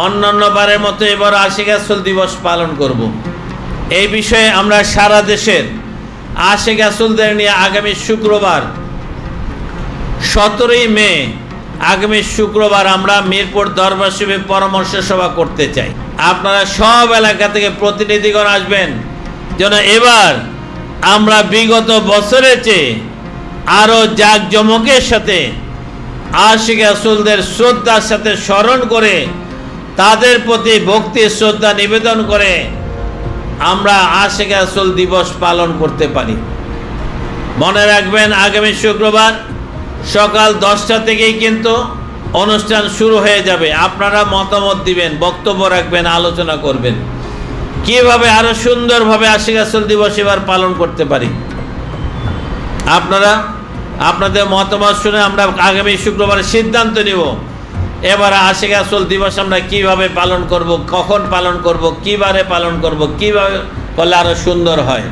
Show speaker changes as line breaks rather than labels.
অন্যান্য বারের মতো এবার আশিক রাসূল দিবস পালন করব। এই বিষয়ে আমরা সারা দেশের আশিক রাসূলদের নিয়ে আগামী শুক্রবার 17ই মে আগামী শুক্রবার আমরা মিরপুর দরবার শরীফে পরামর্শ সভা করতে চাই। আপনারা সব এলাকা থেকে প্রতিনিধিগণ আসবেন, যেন এবার আমরা বিগত বছরের চেয়ে আরও জাঁকজমকের সাথে আশিক রাসূলদের শ্রদ্ধার সাথে স্মরণ করে তাদের প্রতি ভক্তি শ্রদ্ধা নিবেদন করে আমরা আশিক রাসূল দিবস পালন করতে পারি। মনে রাখবেন, আগামী শুক্রবার সকাল 10টা থেকেই কিন্তু অনুষ্ঠান শুরু হয়ে যাবে। আপনারা মতামত দিবেন, বক্তব্য রাখবেন, আলোচনা করবেন কিভাবে আরো সুন্দরভাবে আশিক রাসূল দিবস এবার পালন করতে পারি। আপনারা আপনাদের মতামত শুনে আমরা আগামী শুক্রবার সিদ্ধান্ত নিব এবার আশিক রাসূল দিবস আমরা কিভাবে পালন করব, কখন পালন করব, কিবারে পালন করব, কিভাবে করলে আরো সুন্দর হয়।